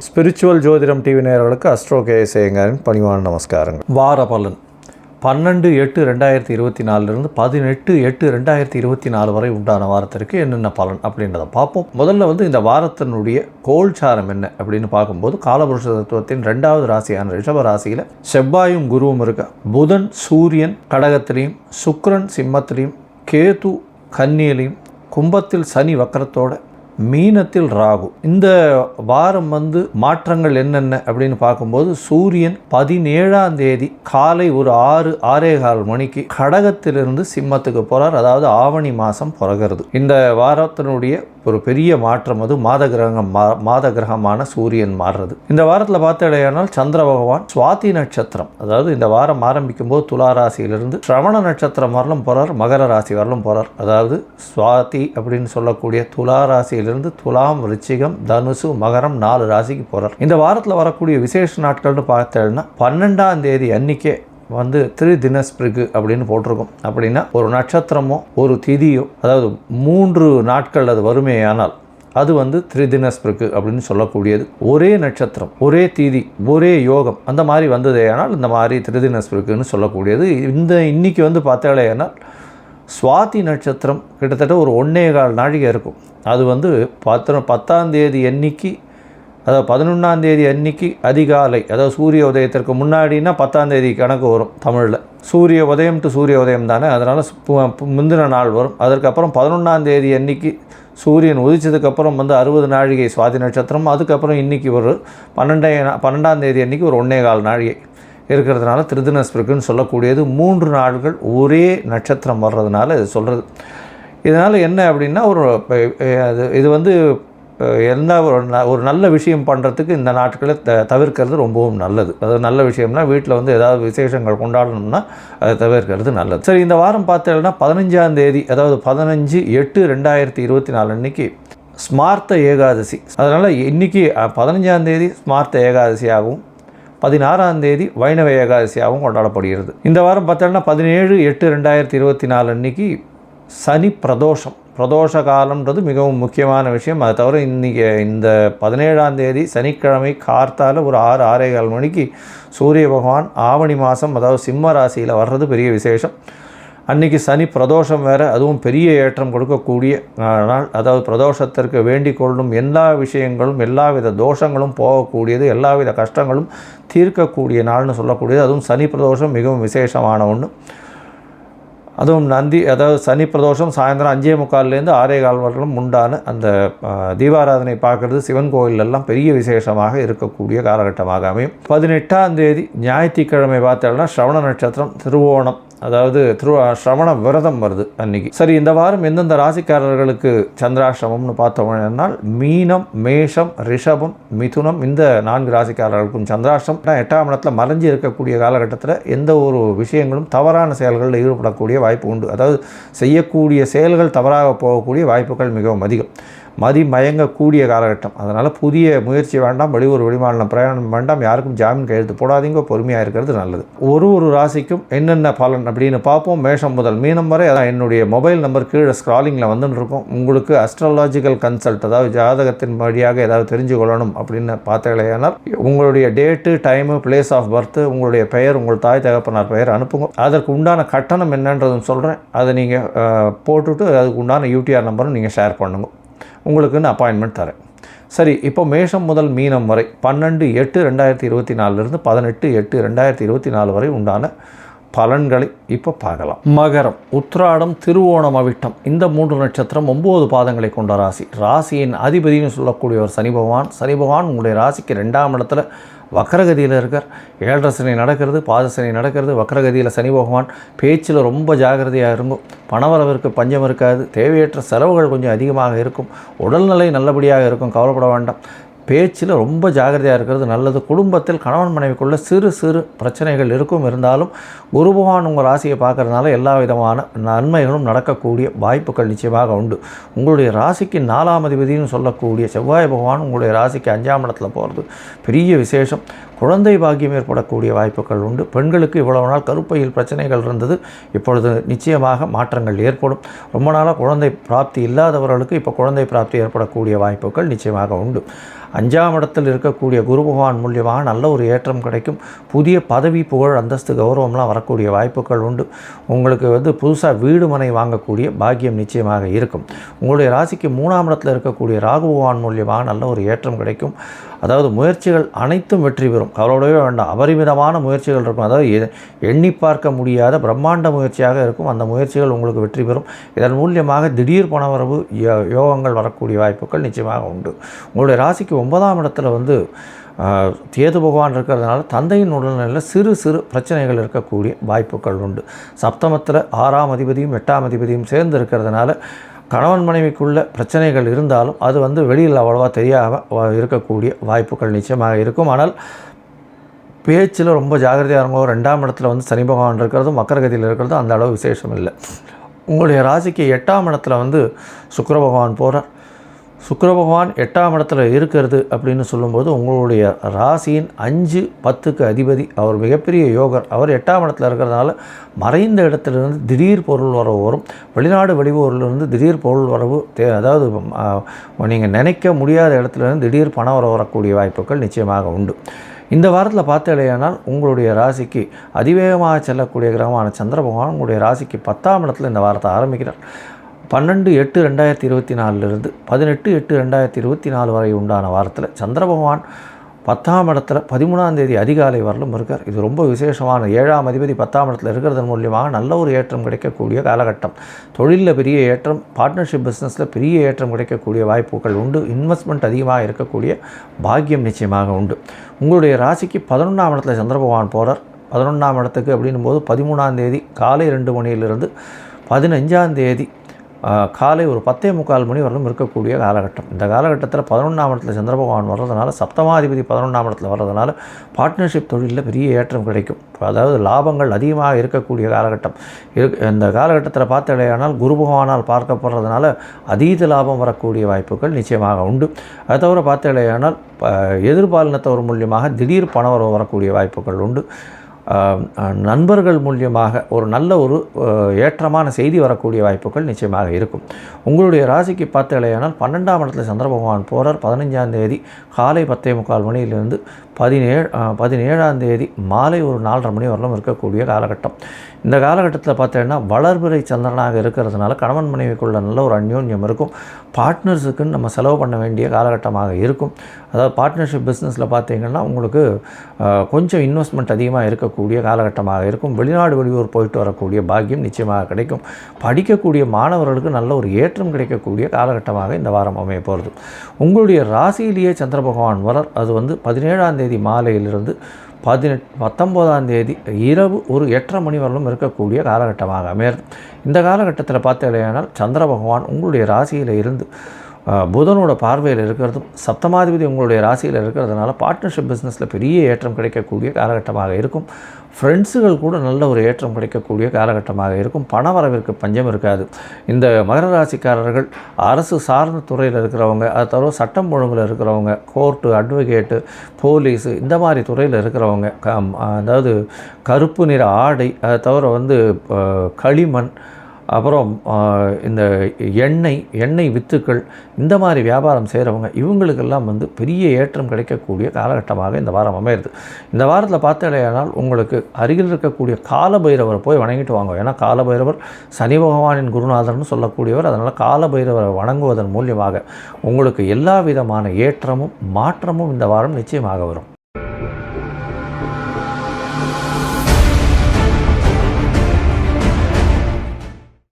Spiritual ஜோதிடம் TV நேயர்களுக்கு astro KS ஐயங்காரின் பணிவான நமஸ்காரங்கள். வார பலன் 12/8/2024 18/8/2024 வரை உண்டான வாரத்திற்கு என்னென்ன பலன் அப்படின்றத பார்ப்போம். முதல்ல இந்த வாரத்தினுடைய கோல்சாரம் என்ன அப்படின்னு பார்க்கும்போது, காலபுருஷ தத்துவத்தின் 2வது ராசியான ரிஷப ராசியில் செவ்வாயும் குருவும் இருக்க, புதன் சூரியன் கடகத்திலையும், சுக்கிரன் சிம்மத்திலையும், கேது கன்னியிலையும், கும்பத்தில் சனி வக்கரத்தோட, மீனத்தில் ராகு. இந்த வாரம் மாற்றங்கள் என்னென்ன அப்படின்னு பார்க்கும்போது, சூரியன் 17ஆம் தேதி காலை ஒரு 6-6:15 மணிக்கு கடகத்திலிருந்து சிம்மத்துக்கு போகிறார். அதாவது ஆவணி மாதம் பிறகுறது. இந்த வாரத்தினுடைய ஒரு பெரிய மாற்றம் மாத கிரகமான சூரியன் மாறுறது. இந்த வாரத்தில் பார்த்தடையானால் சந்திர பகவான் சுவாதி நட்சத்திரம், அதாவது இந்த வாரம் ஆரம்பிக்கும் போது துலா ராசியிலிருந்து சிரவண நட்சத்திரம் வரலும் போகிறார், மகர ராசி வரலும் போகிறார். அதாவது சுவாதி அப்படின்னு சொல்லக்கூடிய துலா ராசியிலிருந்து துலாம், விருச்சிகம், தனுசு, மகரம் 4 ராசிக்கு போகிறார். இந்த வாரத்தில் வரக்கூடிய விசேஷ நாட்கள்னு பார்த்தேன்னா 12ஆம் தேதி அன்னைக்கே திரிதினஸ்பிரிகு அப்படின்னு போட்டிருக்கோம். அப்படின்னா ஒரு நட்சத்திரமோ ஒரு திதியோ, அதாவது 3 நாட்கள் அது வறுமையானால் அது திரிதினஸ்பிரிகு அப்படின்னு சொல்லக்கூடியது. ஒரே நட்சத்திரம், ஒரே திதி, ஒரே யோகம் அந்த மாதிரி வந்ததேயானால் இந்த மாதிரி திரிதினஸ்பிரிகுன்னு சொல்லக்கூடியது. இன்னைக்கு பார்த்தாலேயானால் சுவாதி நட்சத்திரம் கிட்டத்தட்ட ஒரு 1.25 நாழிகை இருக்கும். அது 10ஆம் தேதி அன்னைக்கு, அதாவது 11ஆம் தேதி அன்னைக்கு அதிகாலை, அதாவது சூரிய உதயத்திற்கு முன்னாடினா 10ஆம் தேதி கணக்கு வரும் தமிழில். சூரிய உதயம் டு சூரிய உதயம் தானே, அதனால் முந்தின நாள் வரும். அதற்கப்புறம் 11ஆம் தேதி அன்னைக்கு சூரியன் உதிச்சதுக்கப்புறம் 60 நாழிகை சுவாதி நட்சத்திரம். அதுக்கப்புறம் இன்றைக்கி ஒரு 12ஆம் தேதி அன்றைக்கி ஒரு 1.25 நாழிகை இருக்கிறதுனால திரிதினஸ்பிரிகுன்னு சொல்லக்கூடியது. 3 நாள்கள் ஒரே நட்சத்திரம் வர்றதுனால இது சொல்கிறது. இதனால் என்ன அப்படின்னா இது என்ன ஒரு நல்ல விஷயம் பண்ணுறதுக்கு இந்த நாட்களை தவிர்க்கிறது ரொம்பவும் நல்லது. அது நல்ல விஷயம்னா வீட்டில் ஏதாவது விசேஷங்கள் கொண்டாடணும்னா அதை தவிர்க்கிறது நல்லது. சரி, இந்த வாரம் பார்த்தீங்கன்னா 15ஆம் தேதி, அதாவது 15/8/2024 அன்றைக்கி ஸ்மார்த்த ஏகாதசி. அதனால் இன்றைக்கி 15ஆம் தேதி ஸ்மார்த்த ஏகாதசியாகவும் 16ஆம் தேதி வைணவ ஏகாதசியாகவும் கொண்டாடப்படுகிறது. இந்த வாரம் பார்த்தோன்னா 17/8/2024 அன்றைக்கி சனி பிரதோஷம். பிரதோஷ காலம்ன்றது மிகவும் முக்கியமான விஷயம். அதை தவிர இன்றைக்கி இந்த 17ஆம் தேதி சனிக்கிழமை கார்த்தால ஒரு 6-6:15 மணிக்கு சூரிய பகவான் ஆவணி மாதம், அதாவது சிம்ம ராசியில் வர்றது பெரிய விசேஷம். அன்றைக்கி சனி பிரதோஷம் வேறு, அதுவும் பெரிய ஏற்றம் கொடுக்கக்கூடிய நாள். அதாவது பிரதோஷத்திற்கு வேண்டிக் கொள்ளும் எல்லா விஷயங்களும், எல்லாவித தோஷங்களும் போகக்கூடியது, எல்லாவித கஷ்டங்களும் தீர்க்கக்கூடிய நாள்னு சொல்லக்கூடியது. அதுவும் சனி பிரதோஷம் மிகவும் விசேஷமான ஒன்று. அதுவும் அதாவது சனி பிரதோஷம் சாயந்தரம் 5:45 6:15 வரலும் உண்டான அந்த தீபாராதனை பார்க்குறது சிவன் கோயிலெல்லாம் பெரிய விசேஷமாக இருக்கக்கூடிய காலகட்டமாக அமையும். 18ஆம் தேதி ஞாயிற்றுக்கிழமை பார்த்தோம்னா ஸ்ரவண நட்சத்திரம், திருவோணம், அதாவது ஸ்ரவண விரதம் வருது அன்றைக்கி. சரி, இந்த வாரம் எந்தெந்த ராசிக்காரர்களுக்கு சந்திராஷ்டமம்னு பார்த்தோம்னா மீனம், மேஷம், ரிஷபம், மிதுனம், இந்த 4 ராசிக்காரர்களுக்கும் சந்திராஷ்டம். 8ஆம் இடத்துல மறைஞ்சி இருக்கக்கூடிய காலகட்டத்தில் எந்த ஒரு விஷயங்களும் தவறான செயல்களில் ஈடுபடக்கூடிய வாய்ப்பு உண்டு. அதாவது செய்யக்கூடிய செயல்கள் தவறாக போகக்கூடிய வாய்ப்புகள் மிகவும் அதிகம். மயங்கக்கூடிய காலகட்டம். அதனால் புதிய முயற்சி வேண்டாம், வெளியூர் வெளிமாநிலம் பிரயாணம் வேண்டாம், யாருக்கும் ஜாமீன் கையெழுத்து போடாதீங்க, பொறுமையாக இருக்கிறது நல்லது. ஒரு ராசிக்கும் என்னென்ன பலன் அப்படின்னு பார்ப்போம். மேஷம் முதல் மீனம் வரை. அதான் என்னுடைய மொபைல் நம்பர் கீழே ஸ்க்ராலிங்கில் வந்துன்னு இருக்கும். உங்களுக்கு அஸ்ட்ராலாஜிக்கல் கன்சல்ட், அதாவது ஜாதகத்தின் வழியாக ஏதாவது தெரிஞ்சு கொள்ளணும் அப்படின்னு பார்த்தீங்கன்னா உங்களுடைய date, time, place of birth, உங்களுடைய பெயர், உங்கள் தாய் தகப்பனார் பெயர் அனுப்புங்க. அதற்கு உண்டான கட்டணம் என்னன்றதும் சொல்கிறேன். அதை நீங்கள் போட்டுவிட்டு அதுக்கு உண்டான யூடிஆர் நம்பரும் நீங்கள் ஷேர் பண்ணுங்க. உங்களுக்குன்னு அப்பாயின்மெண்ட் தரேன். சரி, இப்போ மேஷம் முதல் மீனம் வரை 12/8/2024 18/8/2024 வரை உண்டான பலன்களை இப்போ பார்க்கலாம். மகரம், உத்திராடம், திருவோணம், அவிட்டம், இந்த 3 நட்சத்திரம் 9 பாதங்களை கொண்ட ராசி. ராசியின் அதிபதினு சொல்லக்கூடியவர் சனி பகவான். சனி பகவான் உங்களுடைய ராசிக்கு 2ஆம் இடத்துல வக்கரகதியில் இருக்கார். 7.5 சனி நடக்கிறது, பாத சனி நடக்கிறது. வக்கரகதியில் சனி பகவான். பேச்சில் ரொம்ப ஜாகிரதையாக இருக்கும். பணவரவிற்கு பஞ்சம் இருக்காது. தேவையற்ற செலவுகள் கொஞ்சம் அதிகமாக இருக்கும். உடல்நிலை நல்லபடியாக இருக்கும், கவலைப்பட வேண்டாம். பேச்சில் ரொம்ப ஜாகிரதையாக இருக்கிறது நல்லது. குடும்பத்தில் கணவன் மனைவிக்குள்ள சிறு சிறு பிரச்சனைகள் இருந்தாலும் குரு பகவான் உங்கள் ராசியை பார்க்கறதுனால எல்லா விதமான நன்மைகளும் நடக்கக்கூடிய வாய்ப்புகள் நிச்சயமாக உண்டு. உங்களுடைய ராசிக்கு 4ஆம் அதிபதினு சொல்லக்கூடிய செவ்வாய் பகவான் உங்களுடைய ராசிக்கு 5ஆம் இடத்துல போகிறது பெரிய விசேஷம். குழந்தை பாக்கியம் ஏற்படக்கூடிய வாய்ப்புகள் உண்டு. பெண்களுக்கு இவ்வளவு நாள் கருப்பையில் பிரச்சனைகள் இருந்தது, இப்பொழுது நிச்சயமாக மாற்றங்கள் ஏற்படும். ரொம்ப நாளாக குழந்தை பிராப்தி இல்லாதவர்களுக்கு இப்போ குழந்தை பிராப்தி ஏற்படக்கூடிய வாய்ப்புகள் நிச்சயமாக உண்டு. 5ஆம் இடத்தில் இருக்கக்கூடிய குரு பகவான் மூலியமாக நல்ல ஒரு ஏற்றம் கிடைக்கும். புதிய பதவி, புகழ், அந்தஸ்து, கௌரவம்லாம் வரக்கூடிய வாய்ப்புகள் உண்டு. உங்களுக்கு புதுசாக வீடு மனை வாங்கக்கூடிய பாக்கியம் நிச்சயமாக இருக்கும். உங்களுடைய ராசிக்கு 3ஆம் இடத்தில் இருக்கக்கூடிய ராகு பகவான் மூலியமாக நல்ல ஒரு ஏற்றம் கிடைக்கும். அதாவது முயற்சிகள் அனைத்தும் வெற்றி பெறும், கவலையோடவே வேண்டாம். அபரிமிதமான முயற்சிகள் இருக்கும், அதாவது எண்ணி பார்க்க முடியாத பிரம்மாண்ட முயற்சியாக இருக்கும். அந்த முயற்சிகள் உங்களுக்கு வெற்றி பெறும். இதன் மூலியமாக திடீர் பணவரவு யோகங்கள் வரக்கூடிய வாய்ப்புகள் நிச்சயமாக உண்டு. உங்களுடைய ராசிக்கு 9ஆம் இடத்துல கேது பகவான் இருக்கிறதுனால தந்தையின் உடல்நிலையில் சிறு சிறு பிரச்சனைகள் இருக்கக்கூடிய வாய்ப்புகள் உண்டு. சப்தமத்தில் 6ஆம் அதிபதியும் 8ஆம் அதிபதியும் சேர்ந்து இருக்கிறதுனால கணவன் மனைவிக்குள்ள பிரச்சனைகள் இருந்தாலும் அது வெளியில் அவ்வளவா தெரியாமல் இருக்கக்கூடிய வாய்ப்புகள் நிச்சயமாக இருக்கும். ஆனால் பேச்சில் ரொம்ப ஜாகிரதையாக இருக்கும். 2ஆம் இடத்துல சனி பகவான் இருக்கிறதும் மக்கரகதியில் இருக்கிறதும் அந்த அளவு விசேஷம் இல்லை. உங்களுடைய ராசிக்கு 8ஆம் இடத்துல சுக்கிர பகவான் போகிறார். சுக்கிர பகவான் 8ஆம் இடத்துல இருக்கிறது அப்படின்னு சொல்லும்போது உங்களுடைய ராசியின் 5, 10க்கு அதிபதி, அவர் மிகப்பெரிய யோகர். அவர் 8ஆம் இடத்துல இருக்கிறதுனால மறைந்த இடத்துலேருந்து திடீர் பொருள் வரவு வரும். வெளிநாடு வெளியூரிலிருந்து திடீர் பொருள் வரவு அதாவது நீங்கள் நினைக்க முடியாத இடத்துலேருந்து திடீர் பண வரவு வரக்கூடிய வாய்ப்புகள் நிச்சயமாக உண்டு. இந்த வாரத்தில் பார்த்தீங்கன்னா உங்களுடைய ராசிக்கு அதிவேகமாக செல்லக்கூடிய கிரகமான சந்திர பகவான் உங்களுடைய ராசிக்கு 10ஆம் இடத்துல இந்த வாரத்தை ஆரம்பிக்கிறார். 12/8/2024 18/8/2024 வரை உண்டான வாரத்தில் சந்திர பகவான் 10ஆம் இடத்துல 13ஆம் தேதி அதிகாலை வரலும் இருக்கார். இது ரொம்ப விசேஷமான 7ஆம் அதிபதி 10ஆம் இடத்துல இருக்கிறதன் மூலியமாக நல்ல ஒரு ஏற்றம் கிடைக்கக்கூடிய காலகட்டம். தொழிலில் பெரிய ஏற்றம், பார்ட்னர்ஷிப் பிஸ்னஸில் பெரிய ஏற்றம் கிடைக்கக்கூடிய வாய்ப்புகள் உண்டு. இன்வெஸ்ட்மெண்ட் அதிகமாக இருக்கக்கூடிய பாக்கியம் நிச்சயமாக உண்டு. உங்களுடைய ராசிக்கு 11ஆம் இடத்துல சந்திர பகவான் போகிறார். 11ஆம் இடத்துக்கு அப்படின்னும் போது 13ஆம் தேதி காலை 2 மணியிலிருந்து 15ஆம் தேதி காலை ஒரு 10:45 மணி வரலும் இருக்கக்கூடிய காலகட்டம். இந்த காலகட்டத்தில் 11ஆம் இடத்துல சந்திர பகவான் வர்றதுனால, சப்தமாதிபதி 11ஆம் இடத்துல வர்றதுனால பார்ட்னர்ஷிப் தொழிலில் பெரிய ஏற்றம் கிடைக்கும். அதாவது லாபங்கள் அதிகமாக இருக்கக்கூடிய காலகட்டம். இந்த காலகட்டத்தில் பார்த்தடையானால் குரு பகவானால் பார்க்கப்படுறதுனால அதீத லாபம் வரக்கூடிய வாய்ப்புகள் நிச்சயமாக உண்டு. அது தவிர பார்த்தடையானால் எதிர்பாலினத்தவர் மூலியமாக திடீர் பணவரவு வரக்கூடிய வாய்ப்புகள் உண்டு. நண்பர்கள் மூலியமாக ஒரு நல்ல ஒரு ஏற்றமான செய்தி வரக்கூடிய வாய்ப்புகள் நிச்சயமாக இருக்கும். உங்களுடைய ராசிக்கு பார்த்தீங்களேனால் 12ஆம் இடத்துல சந்திர பகவான் போகிறார். 15ஆம் தேதி காலை 10:45 மணியிலிருந்து 17ஆம் தேதி மாலை ஒரு 4:30 மணி வரலும் இருக்கக்கூடிய காலகட்டம். இந்த காலகட்டத்தில் பார்த்தீங்கன்னா வளர்பிறை சந்திரனாக இருக்கிறதுனால கணவன் மனைவிக்குள்ள நல்ல ஒரு அந்யோன்யம் இருக்கும். பார்ட்னர்ஸுக்குன்னு நம்ம செலவு பண்ண வேண்டிய காலகட்டமாக இருக்கும். அதாவது பார்ட்னர்ஷிப் பிஸ்னஸில் பார்த்தீங்கன்னா உங்களுக்கு கொஞ்சம் இன்வெஸ்ட்மெண்ட் அதிகமாக இருக்கக்கூடிய காலகட்டமாக இருக்கும். வெளிநாடு வெளியூர் போயிட்டு வரக்கூடிய பாக்கியம் நிச்சயமாக கிடைக்கும். படிக்கக்கூடிய மாணவர்களுக்கு நல்ல ஒரு ஏற்றம் கிடைக்கக்கூடிய காலகட்டமாக இந்த வாரம் அமைய போகிறது. உங்களுடைய ராசியிலேயே சந்திர பகவான் வரார். அது 17ஆம் தேதி மாலையிலிருந்து 19ஆம் தேதி இரவு ஒரு 8:30 மணி வரலும் இருக்கக்கூடிய காலகட்டமாக அமையிறது. இந்த காலகட்டத்தில் பார்த்தீங்கன்னா சந்திர பகவான் உங்களுடைய ராசியில் இருந்து புதனோட பார்வையில் இருக்கிறதும், சப்தமாதிபதி உங்களுடைய ராசியில் இருக்கிறதுனால பார்ட்னர்ஷிப் பிஸ்னஸில் பெரிய ஏற்றம் கிடைக்கக்கூடிய காலகட்டமாக இருக்கும். ஃப்ரெண்ட்ஸுகள் கூட நல்ல ஒரு ஏற்றம் கிடைக்கக்கூடிய காலகட்டமாக இருக்கும். பண வரவிற்கு பஞ்சம் இருக்காது. இந்த மகர ராசிக்காரர்கள் அரசு சார்ந்த துறையில் இருக்கிறவங்க, அது தவிர சட்டம் ஒழுங்கில் இருக்கிறவங்க, கோர்ட்டு, அட்வொகேட்டு, போலீஸு, இந்த மாதிரி துறையில் இருக்கிறவங்க, அதாவது கருப்பு நிற ஆடை, அதை தவிர களிமண், அப்புறம் இந்த எண்ணெய் வித்துக்கள், இந்த மாதிரி வியாபாரம் செய்கிறவங்க, இவங்களுக்கெல்லாம் பெரிய ஏற்றம் கிடைக்கக்கூடிய காலகட்டமாக இந்த வாரம் அமையிறது. இந்த வாரத்தில் பார்த்தீங்கன்னா உங்களுக்கு அருகில் இருக்கக்கூடிய காலபைரவரை போய் வணங்கிட்டு வாங்க. ஏன்னா காலபைரவர் சனி பகவானின் குருநாதர்னு சொல்லக்கூடியவர். அதனால் காலபைரவரை வணங்குவதன் மூலியமாக உங்களுக்கு எல்லா விதமான ஏற்றமும் மாற்றமும் இந்த வாரம் நிச்சயமாக வரும்.